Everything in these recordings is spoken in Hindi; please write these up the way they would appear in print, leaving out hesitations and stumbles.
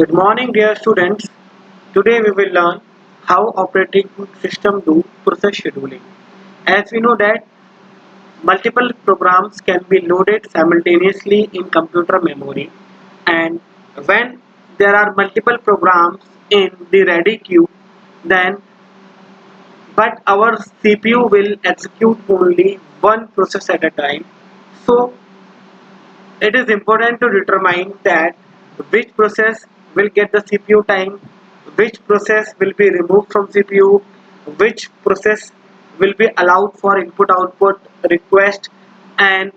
Good morning, dear students. Today we will learn how operating system do process scheduling. As we know that multiple programs can be loaded simultaneously in computer memory, and when there are multiple programs in the ready queue, then but our CPU will execute only one process at a time. So it is important to determine that which process will get the CPU time, which process will be removed from CPU, which process will be allowed for input output request, and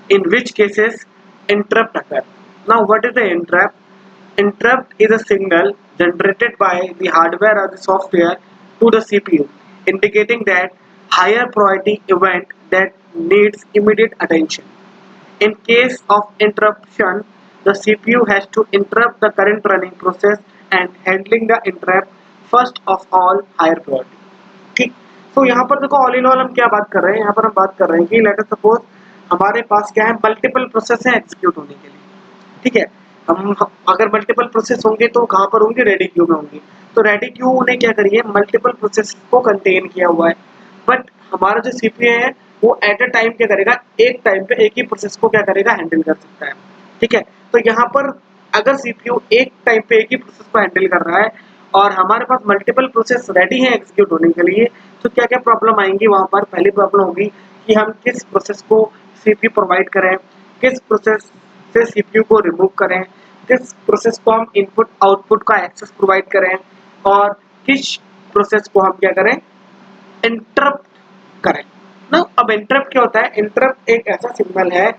in which cases interrupt occur. Now what is the interrupt? Interrupt is a signal generated by the hardware or the software to the CPU, indicating that higher priority event that needs immediate attention. In case of interruption, the CPU has to interrupt the current running process and handling the interrupt first of all higher priority. ठीक, तो यहाँ पर देखो ऑल इन ऑल हम क्या बात कर रहे हैं, यहाँ पर हम बात कर रहे हैं कि लेट अस सपोज हमारे पास क्या है, मल्टीपल प्रोसेस है एग्जीक्यूट होने के लिए। ठीक है, हम अगर मल्टीपल प्रोसेस होंगे तो कहाँ पर होंगे, रेडी क्यू में होंगे। तो रेडी क्यू ने क्या करिए, मल्टीपल प्रोसेस को कंटेन किया हुआ है, बट हमारा जो सीपीयू है वो एट अ टाइम क्या करेगा, एक टाइम पे एक ही प्रोसेस को क्या करेगा, हैंडल कर सकता है। ठीक है, तो यहाँ पर अगर सीपीयू एक टाइम पे एक ही प्रोसेस को हैंडल कर रहा है और हमारे पास मल्टीपल प्रोसेस रेडी है एग्जीक्यूट होने के लिए, तो क्या क्या प्रॉब्लम आएंगी वहां पर। पहली प्रॉब्लम होगी कि हम किस प्रोसेस को सीपीयू प्रोवाइड करें, किस प्रोसेस से सीपीयू को रिमूव करें, किस प्रोसेस को हम इनपुट आउटपुट का एक्सेस प्रोवाइड करें, और किस प्रोसेस को हम क्या करें, इंटरप्ट करें ना। अब इंटरप्ट क्या होता है, इंटरप्ट एक ऐसा सिग्नल है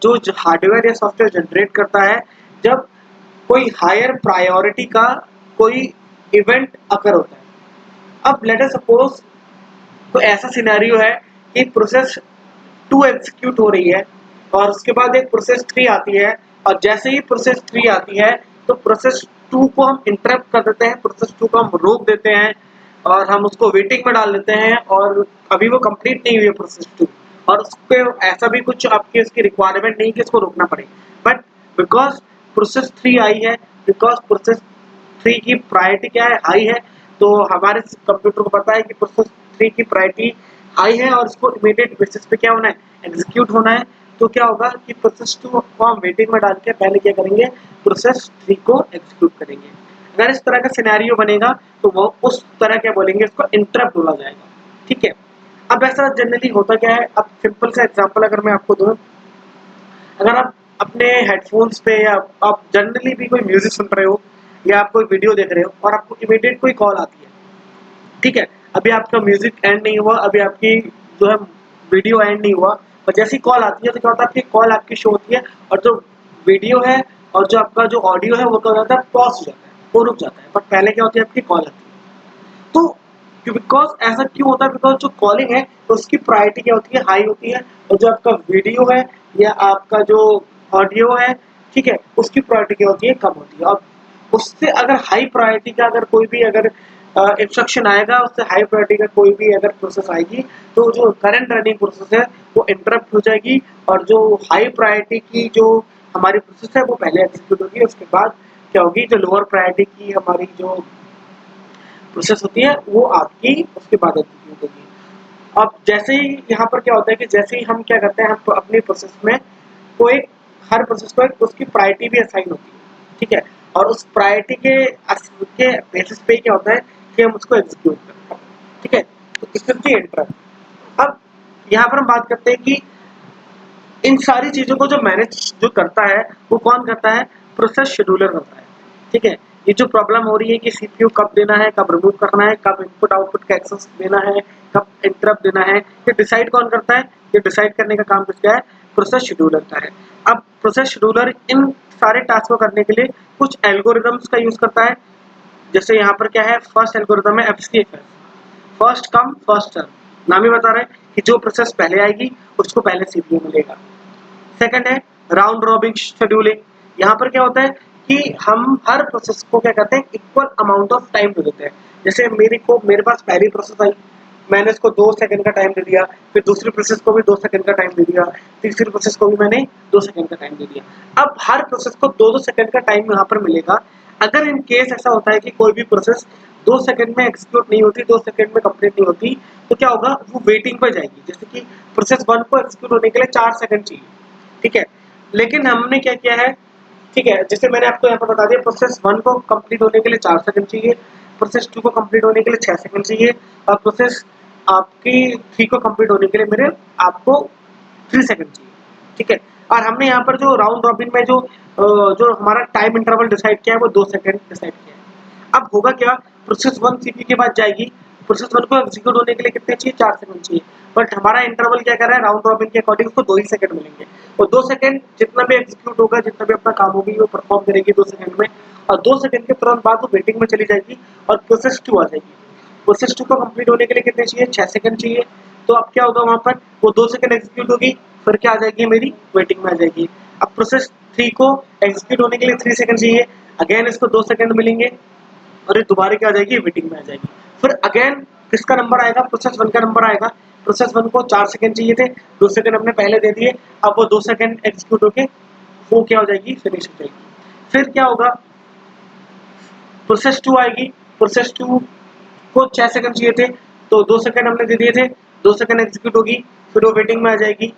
जो हार्डवेयर या सॉफ्टवेयर जनरेट करता है जब कोई हायर प्रायोरिटी का कोई इवेंट अकर होता है। अब लेट अस सपोज तो ऐसा सिनेरियो है कि प्रोसेस 2 एग्जीक्यूट हो रही है और उसके बाद एक प्रोसेस 3 आती है, और जैसे ही प्रोसेस 3 आती है तो प्रोसेस 2 को हम इंटरप्ट कर देते हैं, प्रोसेस 2 को हम रोक देते हैं और हम उसको वेटिंग में डाल देते हैं, और अभी वो कंप्लीट नहीं हुई है प्रोसेस 2, और उसके ऐसा भी कुछ आपकी उसकी रिक्वायरमेंट नहीं कि इसको रोकना पड़े, बट बिकॉज प्रोसेस 3 आई है, बिकॉज प्रोसेस 3 की प्रायोरिटी क्या है, हाई है, तो हमारे कंप्यूटर को पता है कि प्रोसेस 3 की प्रायोरिटी हाई है और इसको इमीडिएट बेसिस पे क्या होना है, एग्जीक्यूट होना है। तो क्या होगा कि प्रोसेस 2 को हम वेटिंग में डाल के पहले क्या करेंगे, प्रोसेस 3 को एग्जीक्यूट करेंगे। अगर इस तरह का सिनेरियो बनेगा तो वो उस तरह क्या बोलेंगे, इसको इंटरप्ट बोला जाएगा। ठीक है, अब ऐसा जनरली होता क्या है, अब सिंपल सा एग्जांपल अगर मैं आपको दूं, अगर आप अपने हेडफोन्स पे या आप जनरली भी कोई म्यूजिक सुन रहे हो या आप कोई वीडियो देख रहे हो और आपको इमीडिएट कोई कॉल आती है, ठीक है, अभी आपका म्यूजिक एंड नहीं हुआ, अभी आपकी जो है वीडियो एंड नहीं हुआ, और जैसी कॉल आती है तो क्या होता है, आपकी कॉल आपकी शो होती है और जो वीडियो है और जो आपका जो ऑडियो है वो क्या हो जाता है, पॉज हो जाता है, वो रुक जाता है, बट पहले क्या होती है, आपकी कॉल आती है। तो बिकॉज ऐसा क्यों होता है, बिकॉज जो कॉलिंग है तो उसकी प्रायोरिटी क्या होती है, हाई होती है, और जो आपका वीडियो है या आपका जो ऑडियो है, ठीक है, उसकी प्रायोरिटी क्या होती है, कम होती है। और उससे अगर हाई प्रायोरिटी का अगर कोई भी अगर इंस्ट्रक्शन आएगा, उससे हाई प्रायोरिटी का कोई भी अगर प्रोसेस आएगी तो जो करंट रनिंग प्रोसेस है वो इंटरप्ट हो जाएगी, और जो हाई प्रायोरिटी की जो हमारी प्रोसेस है वो पहले एग्जीक्यूट होगी, उसके बाद क्या होगी, जो लोअर प्रायोरिटी की हमारी जो प्रोसेस होती है वो आपकी उसके बाद एग्जीक्यूट होगी। अब जैसे ही यहाँ पर क्या होता है कि जैसे ही हम क्या करते हैं, हम अपनी प्रोसेस में कोई हर प्रोसेस को एक उसकी प्रायोरिटी भी असाइन होती है, ठीक है, और उस प्रायोरिटी के बेसिस पे क्या होता है कि हम उसको एग्जीक्यूट करते हैं। ठीक है, तो इस तरह की इंटरप्ट। अब यहाँ पर हम बात करते हैं कि इन सारी चीजों को जो मैनेज जो करता है वो कौन करता है, प्रोसेस शेड्यूलर करता है। ठीक है, ये जो प्रॉब्लम हो रही है कि सीपीयू कब देना है, कब रिमूव करना है, कब इनपुट आउटपुट का एक्सेस देना है, कब इंटरप्ट देना है, ये डिसाइड कौन करता है, ये डिसाइड करने का काम किसका है, प्रोसेस शेड्यूलर का है। अब प्रोसेस शेड्यूलर इन सारे टास्क को करने के लिए कुछ एल्गोरिदम्स का यूज करता है। जैसे यहाँ पर क्या है, फर्स्ट एल्गोरिदम है FCFS, first come first serve. नाम ही बता रहे हैं कि जो प्रोसेस पहले आएगी उसको पहले सीपीयू मिलेगा। सेकंड है राउंड रॉबिन शेड्यूलिंग। यहाँ पर क्या होता है कि हम हर प्रोसेस को क्या करते हैं, इक्वल अमाउंट ऑफ टाइम दे देते हैं। जैसे मेरे पास पहली प्रोसेस आई, मैंने इसको 2 सेकंड का टाइम दे दिया, फिर दूसरी प्रोसेस को भी 2 सेकंड का टाइम दे दिया, तीसरी प्रोसेस को भी मैंने 2 सेकंड का टाइम दे दिया। अब हर प्रोसेस को 2-2 सेकंड का टाइम यहाँ पर मिलेगा। अगर इन केस ऐसा होता है कि कोई भी प्रोसेस 2 सेकंड में एग्जीक्यूट नहीं होती, 2 सेकंड में कंप्लीट नहीं होती, तो क्या होगा, वो वेटिंग पर जाएगी। जैसे कि प्रोसेस 1 को एग्जीक्यूट होने के लिए 4 सेकंड चाहिए, ठीक है, लेकिन हमने क्या किया है, ठीक है, जैसे मैंने आपको यहाँ पर बता दिया, प्रोसेस 1 को कंप्लीट होने के लिए 4 सेकंड चाहिए, प्रोसेस 2 को कंप्लीट होने के लिए 6 सेकंड चाहिए, और प्रोसेस आपकी 3 को कंप्लीट होने के लिए मेरे आपको 3 सेकंड चाहिए, ठीक है। और हमने यहाँ पर जो राउंड रॉबिन में जो हमारा टाइम इंटरवल डिसाइड किया है वो 2 सेकंड डिसाइड किया है। अब होगा क्या, प्रोसेस 1 सीपीयू के बाद जाएगी, प्रोसेस 1 को एग्जीक्यूट होने के लिए कितने चाहिए, 4 सेकंड चाहिए, बट हमारा इंटरवल क्या कर रहा है, राउंड रॉबिन के अकॉर्डिंग उसको 2 ही सेकंड मिलेंगे, और 2 सेकंड जितना भी एग्जीक्यूट होगा, जितना भी अपना काम होगी वो परफॉर्म करेगी 2 सेकंड में, और 2 सेकंड के तुरंत बाद वो वेटिंग में चली जाएगी और प्रोसेस 2 आ जाएगी। प्रोसेस 2 को कंप्लीट होने के लिए कितने चाहिए, 6 सेकंड चाहिए, तो अब क्या होगा, वहां पर वो 2 सेकंड एग्जीक्यूट होगी, फिर क्या आ जाएगी, मेरी वेटिंग में आ जाएगी। अब प्रोसेस 3 को एग्जीक्यूट होने के लिए 3 सेकंड चाहिए, अगेन इसको 2 सेकंड मिलेंगे, और ये दोबारा क्या आ जाएगी, वेटिंग में आ जाएगी। फिर अगेन किसका नंबर आएगा, प्रोसेस 1 का नंबर आएगा, प्रोसेस 1 को 4 सेकंड चाहिए थे, 2 सेकंड हमने पहले दे दिए, अब वो 2 सेकंड एग्जीक्यूट होके वो क्या हो जाएगी, फिनिश हो जाएगी। फिर क्या होगा, प्रोसेस 2 आएगी, प्रोसेस 2 को 6 सेकंड चाहिए थे, तो 2 सेकंड हमने दे दिए थे, 2 सेकंड एग्जीक्यूट होगी, फिर वो वेटिंग में आ जाएगी।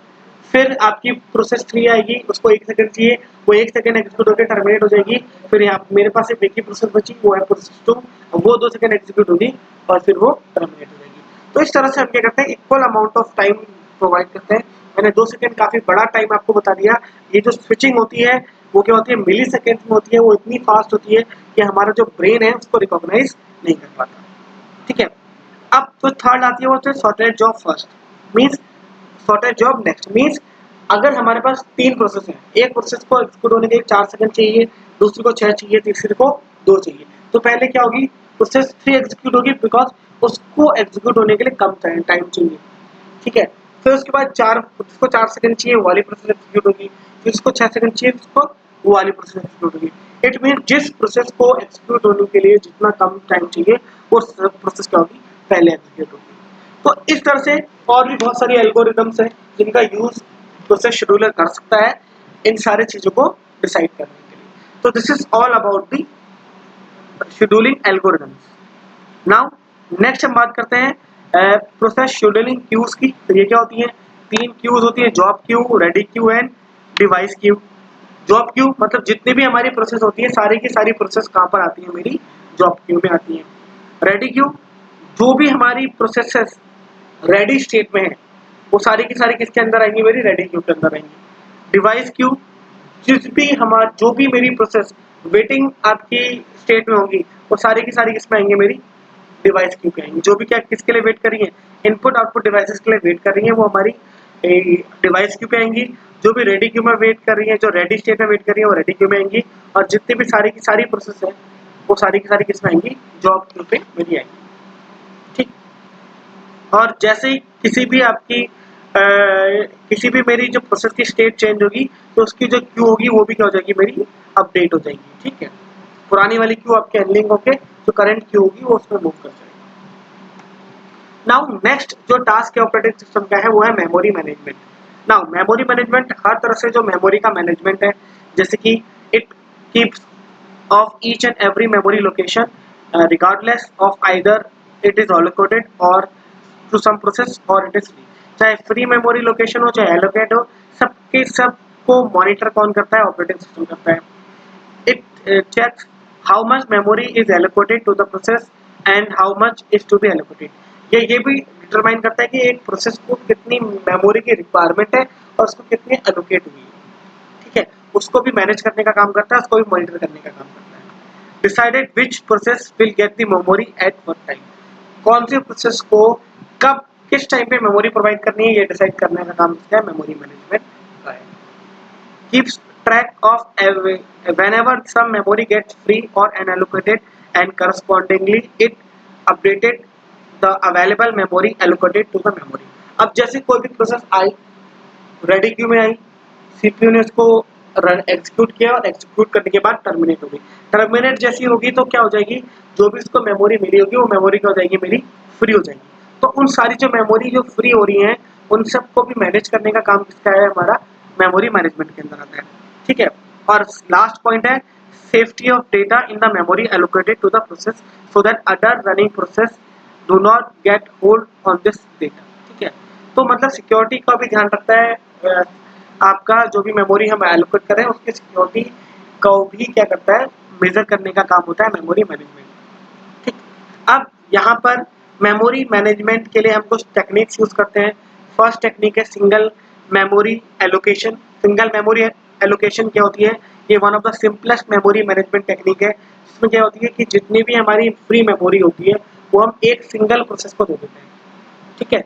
फिर आपकी प्रोसेस 3 आएगी, उसको 1 सेकंड चाहिए, वो 1 सेकंड एग्जीक्यूट होकर टर्मिनेट हो जाएगी। फिर यहाँ मेरे पास सिर्फ एक ही प्रोसेस बची, वो है प्रोसेस 2, वो 2 सेकंड एग्जीक्यूट होगी और फिर वो टर्मिनेट हो जाएगी। तो इस तरह से हम क्या करते हैं, equal amount of time provide करते हैं। मैंने 2 सेकंड काफी बड़ा टाइम आपको बता दिया। ये जो स्विचिंग होती है वो क्या होती है, मिली सेकेंड में होती है, वो इतनी फास्ट होती है कि हमारा जो ब्रेन है उसको रिकॉग्नाइज नहीं कर पाता, ठीक है। अब जो थर्ड आती है वो होती है sorted job first, means sorted job next, means अगर हमारे पास 3 प्रोसेस हैं, एक प्रोसेस को एग्जीक्यूट होने के लिए 4 सेकंड चाहिए, दूसरी को 6 चाहिए, तीसरी को 2 चाहिए, तो पहले क्या होगी, प्रोसेस 3 एग्जीक्यूट होगी, बिकॉज उसको एग्जीक्यूट होने के लिए कम टाइम चाहिए, ठीक है। फिर उसके बाद 4 सेकंड चाहिए, वो वाली प्रोसेस एग्जीक्यूट होगी, फिर उसको 6 सेकंड चाहिए, उसको वो वाली प्रोसेस एग्जीक्यूट होगी। इट मीन जिस प्रोसेस को एग्जीक्यूट होने के लिए जितना कम टाइम चाहिए वो प्रोसेस क्या होगी, पहले एग्जीक्यूट होगी। तो इस तरह से और भी बहुत सारी एल्गोरिदम्स हैं जिनका यूज प्रोसेस शेड्यूलर कर सकता है इन सारी चीजों को डिसाइड करने के लिए। तो this is all about the scheduling algorithms. Now next हम बात करते हैं प्रोसेस शेड्यूलिंग क्यूज की। तो ये क्या होती है, 3 क्यूज होती है, job queue, ready queue and device Q. Job queue मतलब जितनी भी हमारी प्रोसेस होती है सारी की सारी प्रोसेस कहाँ पर आती है, मेरी जॉब क्यू में आती है। रेडी क्यू, जो भी हमारी प्रोसेसेस रेडी स्टेट में है वो सारी की सारी किसके अंदर आएंगी, मेरी रेडी क्यू के अंदर आएंगी। डिवाइस क्यू, जो भी मेरी प्रोसेस वेटिंग आपकी स्टेट में होंगी वो सारी की सारी किसमें आएंगे, मेरी डिवाइस क्यू पे आएंगी। जो भी क्या किसके लिए वेट कर रही है, इनपुट आउटपुट डिवाइसेस के लिए वेट कर रही है, वो हमारी डिवाइस क्यू पे आएंगी। जो भी रेडी क्यू में वेट कर रही है, जो रेडी स्टेट में वेट कर रही है, वो रेडी क्यू में आएंगी। और जितनी भी सारी की सारी प्रोसेस है वो सारी की सारी किसमें आएंगी, जॉब क्यू पे मेरी आएंगी, ठीक। और जैसे ही किसी भी आपकी किसी भी मेरी जो प्रोसेस की स्टेट चेंज होगी तो उसकी जो क्यू होगी वो भी क्या हो जाएगी, मेरी अपडेट हो जाएगी, ठीक है। पुरानी वाली क्यू आपके अनलिंक होके जो करंट क्यू होगी वो उसमें मूव कर जाएगी। नाउ नेक्स्ट जो टास्क है ऑपरेटिंग सिस्टम का है वो है memory management. Now memory management हर तरह से जो मेमोरी का मैनेजमेंट है, जैसे कि it keeps of each and every memory location regardless of either it is allocated और टू सम प्रोसेस और इट इज फ्री। चाहे फ्री मेमोरी लोकेशन हो चाहे एलोकेट हो, सबके सब को मॉनिटर कौन करता है, ऑपरेटिंग सिस्टम करता है। It checks how much memory is allocated to the process and how much is to be allocated। ये भी डिटरमाइन करता है कि एक प्रोसेस को कितनी मेमोरी की रिक्वायरमेंट है और उसको कितनी एलोकेट हुई है, ठीक है। उसको भी मैनेज करने का काम करता है, उसको भी मॉनिटर करने का काम करता है। Decided which process will get the memory at what time, कौन सी प्रोसेस को कब किस टाइम पे मेमोरी प्रोवाइड करनी है ये डिसाइड करने का काम इसका मेमोरी मैनेजमेंट का है। keeps track of whenever some memory gets free or unallocated and correspondingly it updated the available memory allocated to the memory। अब जैसे कोई भी प्रोसेस आई, रेडी क्यू में आई, सीपीयू ने उसको एग्जीक्यूट किया और एग्जीक्यूट करने के बाद टर्मिनेट हो गई। टर्मिनेट जैसी होगी तो क्या हो जाएगी, जो भी उसको मेमोरी मिली होगी वो मेमोरी क्या हो जाएगी, मेरी फ्री हो जाएगी। तो उन सारी जो मेमोरी जो फ्री हो रही हैं उन सबको भी मैनेज करने का काम किसका है, हमारा मेमोरी मैनेजमेंट के अंदर आता है। ठीक है, और लास्ट पॉइंट है safety of data in the memory allocated to the process so that other running process do not get hold on this data. ठीक है, तो मतलब सिक्योरिटी का भी ध्यान रखता है आपका जो भी मेमोरी हम एलोकेट करें उसकी सिक्योरिटी को भी क्या करता है, मेजर करने का काम होता है मेमोरी मैनेजमेंट। ठीक, अब यहाँ पर मेमोरी मैनेजमेंट के लिए हम कुछ टेक्निक्स यूज करते हैं। फर्स्ट टेक्निक है single memory allocation. Single memory allocation क्या होती है, ये one of the simplest memory management technique है। इसमें क्या होती है कि जितनी भी हमारी फ्री मेमोरी होती है वो हम एक सिंगल प्रोसेस को दे देते हैं। ठीक है,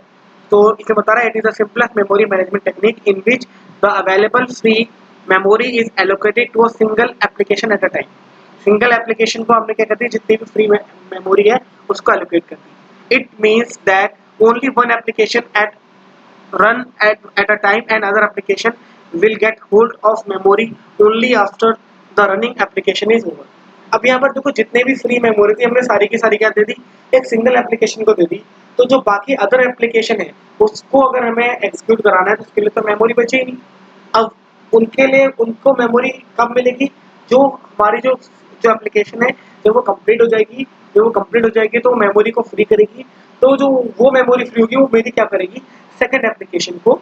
तो इसे बता रहा है it is the simplest memory management technique in which the available free memory is allocated to a single application at a time. Single application को हमने क्या करती है, जितनी भी फ्री मेमोरी है उसको एलोकेट कर दी। It means that only one application at run at a time and other application will get hold of memory only after the running application is over। अब यहाँ पर देखो जितने भी फ्री मेमोरी थी हमने सारी की सारी क्या दे दी, एक सिंगल एप्लीकेशन को दे दी। तो जो बाकी अदर एप्लीकेशन है उसको अगर हमें एग्जीक्यूट कराना है तो उसके लिए तो मेमोरी बची ही नहीं। अब उनके लिए उनको मेमोरी कब मिलेगी, जो हमारी जो जो एप्लीकेशन है जब वो कंप्लीट हो जाएगी, जब वो कंप्लीट हो जाएगी तो मेमोरी को फ्री करेगी। तो जो वो मेमोरी फ्री होगी वो मेरी क्या करेगी, सेकंड एप्लीकेशन को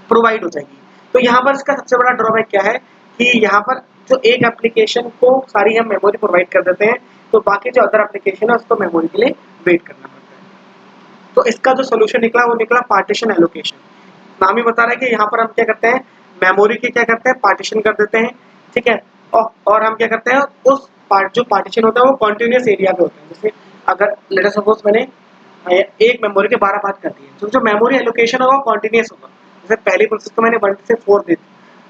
प्रोवाइड हो जाएगी। तो यहाँ पर इसका सबसे बड़ा ड्रॉबैक क्या है कि यहाँ पर जो एक एप्लीकेशन को सारी हम मेमोरी प्रोवाइड कर देते हैं तो बाकी जो अदर एप्लीकेशन है उसको मेमोरी के लिए वेट करना पड़ता है। तो इसका जो सोल्यूशन निकला वो निकला पार्टीशन एलोकेशन। नाम ही बता रहा है कि यहाँ पर हम क्या करते हैं, मेमोरी के क्या करते हैं, पार्टीशन कर देते हैं। ठीक है, और हम क्या करते हैं उस जो पार्टीशन होता है वो कॉन्टिन्यूस एरिया पे होता है। जैसे अगर लेट अस सपोज मैंने एक मेमोरी के 12 भाग कर दिए तो जो मेमोरी एलोकेशन होगा कॉन्टिन्यूस होगा। जैसे पहली प्रोसेस को मैंने 1 से 4 दे दी,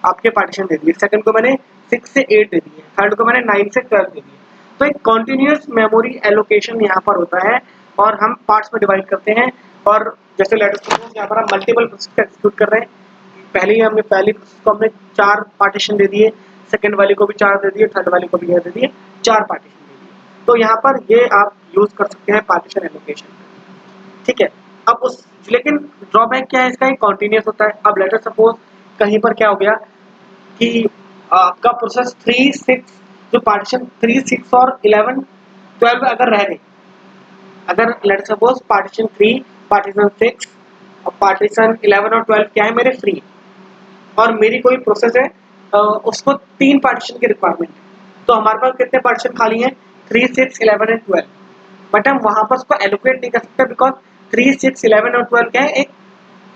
आपके पार्टीशन दे दिए, सेकंड को मैंने 6 से 8 दे दिए, थर्ड को मैंने 9 से 12 दे दिए। तो एक कॉन्टिन्यूस मेमोरी एलोकेशन यहाँ पर होता है और हम पार्ट्स में डिवाइड करते हैं। और जैसे लेट अस सपोज यहाँ पर हम मल्टीपल प्रोसेस एग्जीक्यूट कर रहे हैं, पहली प्रोसेस को हमने 4 पार्टीशन दे दिए, सेकंड वाली को भी 4 दे दिए, थर्ड वाली को भी दे दिए, 4 पार्टीशन दे दिए। तो यहाँ पर ये आप यूज कर सकते हैं पार्टीशन एलोकेशन। ठीक है, अब उस लेकिन ड्रॉबैक क्या है इसका, कॉन्टिन्यूस होता है। अब लेट अस सपोज कहीं पर क्या हो गया कि आपका प्रोसेस 3, 6 जो पार्टीशन 3, 6 और 11, 12 अगर रह गए, अगर लेट सपोज पार्टीशन 3, पार्टीशन 6 और पार्टीशन 11 और 12 क्या है मेरे फ्री, और मेरी कोई प्रोसेस है उसको 3 पार्टीशन की रिक्वायरमेंट है। तो हमारे पास कितने पार्टीशन खाली हैं, 3, 6, 11 एंड 12। बट हम वहां पर उसको एलोकेट नहीं कर सकते बिकॉज 3, 6, 11 और 12 क्या है, एक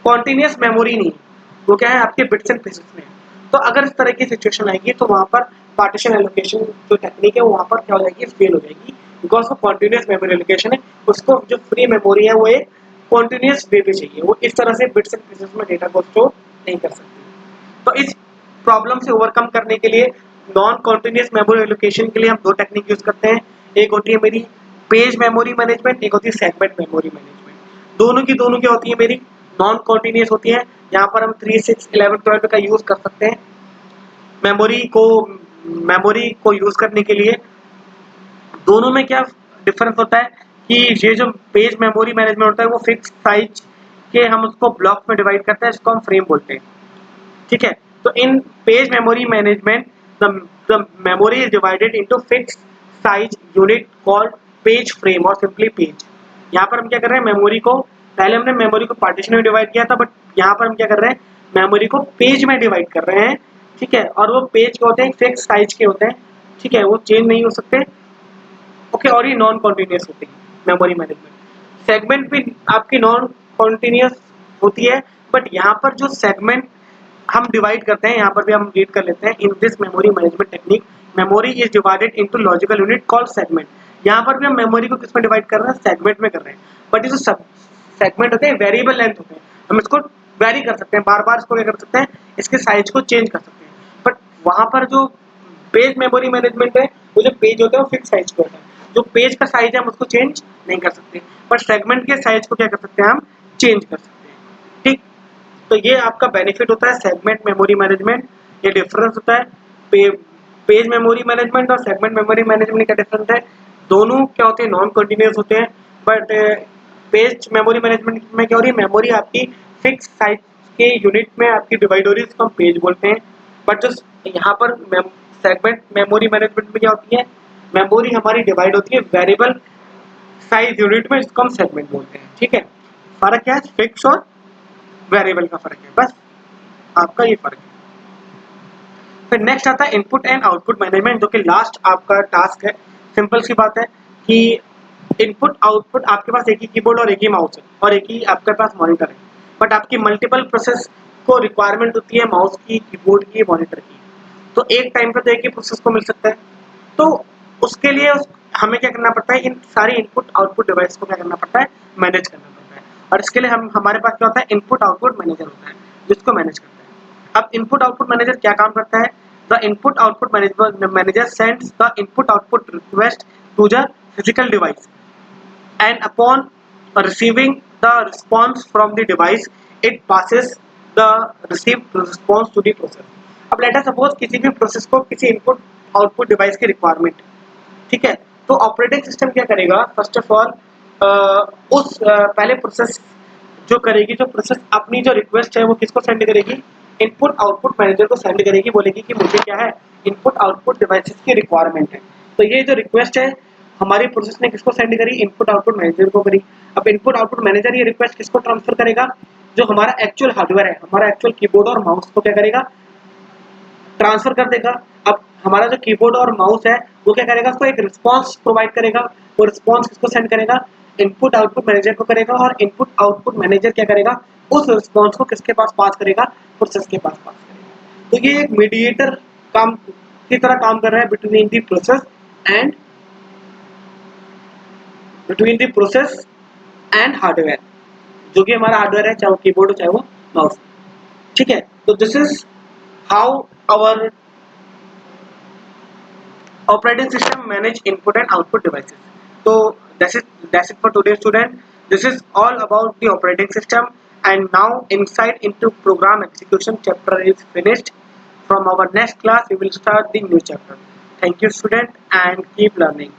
कॉन्टिन्यूस मेमोरी नहीं है, वो क्या है आपके बिट्स एंड पीसेस में। तो अगर इस तरह की सिचुएशन आएगी तो वहां पर पार्टीशन एलोकेशन जो टेक्निक है वो वहां पर क्या हो जाएगी, फेल हो जाएगी। बिकॉज वो कॉन्टिन्यूस मेमोरी एलोकेशन है, उसको जो फ्री मेमोरी है वो एक कॉन्टिन्यूस वे पे चाहिए, वो इस तरह से बिट्स एंड पीसेस में डेटा को स्टोर नहीं कर सकती। तो इस प्रॉब्लम से ओवरकम करने के लिए नॉन कॉन्टिन्यूस मेमोरी एलोकेशन के लिए हम 2 टेक्निक यूज करते हैं। एक होती है मेरी पेज मेमोरी मैनेजमेंट, एक होती है सेगमेंट मेमोरी मैनेजमेंट। दोनों क्या होती है मेरी नॉन कॉन्टिन्यूस होती है। यहाँ पर हम 3, 6, 11, 12 का यूज कर सकते हैं। मेमोरी को यूज करने के लिए दोनों में क्या डिफरेंस होता है कि ये जो पेज मेमोरी मैनेजमेंट होता है वो फिक्स साइज के हम उसको ब्लॉक में डिवाइड करते हैं, जिसको हम फ्रेम बोलते हैं। ठीक है, तो इन page memory management the memory is divided into fixed size unit called page frame और सिंपली पेज। यहाँ पर हम क्या कर रहे हैं, मेमोरी को पहले हमने मेमोरी को पार्टीशन में डिवाइड किया था, बट यहाँ पर हम क्या कर रहे हैं, मेमोरी को पेज में डिवाइड कर रहे हैं। ठीक है, और वो पेज के होते हैं फिक्स साइज के होते हैं। ठीक है, वो चेंज नहीं हो सकते। ओके, और ये नॉन कॉन्टिन्यूस होती है मेमोरी मैनेजमेंट। सेगमेंट भी आपकी नॉन कॉन्टिन्यूस होती है, बट यहाँ पर जो सेगमेंट हम डिवाइड करते हैं, यहाँ पर भी हम रीड कर लेते हैं। In this memory management technique memory is divided into logical unit called segment. यहाँ पर भी हम मेमोरी को किस में डिवाइड कर रहे हैं, सेगमेंट में कर रहे हैं। बट ये जो सब सेगमेंट होते हैं वेरिएबल लेंथ होते हैं, हम इसको वेरी कर सकते हैं, बार बार इसको क्या कर सकते हैं, इसके साइज को चेंज कर सकते हैं। बट वहां पर जो पेज मेमोरी मैनेजमेंट है, वो जो पेज होता है वो फिक्स साइज का होता है, जो पेज का साइज है हम उसको चेंज नहीं कर सकते, पर सेगमेंट के साइज को क्या कर सकते हैं, हम चेंज कर सकते हैं। ठीक, तो ये आपका बेनिफिट होता है सेगमेंट मेमोरी मैनेजमेंट। ये डिफरेंस होता है पेज मेमोरी मैनेजमेंट और सेगमेंट मेमोरी मैनेजमेंट का डिफरेंस है। दोनों क्या होते हैं, नॉन कंटिन्यूस होते हैं, बट पेज मेमोरी मैनेजमेंट में क्या हो रही है, मेमोरी आपकी फिक्स साइज के यूनिट में आपकी डिवाइड हो रही है, इसको हम पेज बोलते हैं। बट जो यहाँ पर सेगमेंट मेमोरी मैनेजमेंट में क्या होती है, मेमोरी हमारी डिवाइड होती है वेरिएबल साइज यूनिट में, इसको हम सेगमेंट बोलते हैं। ठीक है, फर्क क्या है, फिक्स और वेरिएबल का फर्क है, बस आपका ये फर्क है। फिर नेक्स्ट आता है इनपुट एंड आउटपुट मैनेजमेंट, जो कि लास्ट आपका टास्क है। सिंपल सी बात है कि इनपुट आउटपुट आपके पास एक ही कीबोर्ड और एक ही माउस है और एक ही आपके पास मॉनिटर है, बट आपकी मल्टीपल प्रोसेस को रिक्वायरमेंट होती है माउस की, कीबोर्ड की, मॉनिटर की। तो एक टाइम पर तो एक ही प्रोसेस को मिल सकता है, तो उसके लिए हमें क्या करना पड़ता है, इन सारी इनपुट आउटपुट डिवाइस को क्या करना पड़ता है, मैनेज करना पड़ता है। और इसके लिए हमारे पास क्या होता है, इनपुट आउटपुट मैनेजर होता है जिसको मैनेज करता है। अब इनपुट आउटपुट मैनेजर क्या काम करता है, the input output manager sends the input output request to the physical device and upon receiving the response from the device it passes the received response to the process। अब लेट अस सपोज किसी भी प्रोसेस को किसी इनपुट आउटपुट डिवाइस की रिक्वायरमेंट, ठीक है, तो ऑपरेटिंग सिस्टम क्या करेगा, फर्स्ट ऑफ ऑल पहले प्रोसेस जो करेगी, जो प्रोसेस अपनी जो रिक्वेस्ट है वो किसको सेंड करेगी, इनपुट आउटपुट मैनेजर को सेंड करेगी, बोलेगी कि मुझे क्या है, इनपुट आउटपुट डिवाइसेस की रिक्वायरमेंट है। तो ये जो रिक्वेस्ट है हमारी प्रोसेस ने किसको सेंड करी, इनपुट आउटपुट मैनेजर को करी। अब इनपुट आउटपुट मैनेजर ये रिक्वेस्ट किसको ट्रांसफर करेगा, जो हमारा एक्चुअल हार्डवेयर है, हमारा एक्चुअल कीबोर्ड और माउस को क्या करेगा, ट्रांसफर कर देगा। अब हमारा जो कीबोर्ड और माउस है वो क्या करेगा, उसको एक रिस्पांस प्रोवाइड करेगा। वो रिस्पांस किसको सेंड करेगा, इनपुट आउटपुट मैनेजर को करेगा, और इनपुट आउटपुट मैनेजर क्या करेगा, उस रिस्पांस को किसके पास पास करेगा, प्रोसेस के पास पास करेगा। तो ये एक मीडिएटर काम की तरह काम कर रहा है between the process and hardware, जो कि हमारा हार्डवेयर है, चाहे वो कीबोर्ड हो चाहे वो माउस। ठीक है, तो this is how our operating system manage input and output devices. So that's it for today, student. This is all about the operating system, and now insight into program execution chapter is finished. From our next class we will start the new chapter. Thank you, student, and keep learning.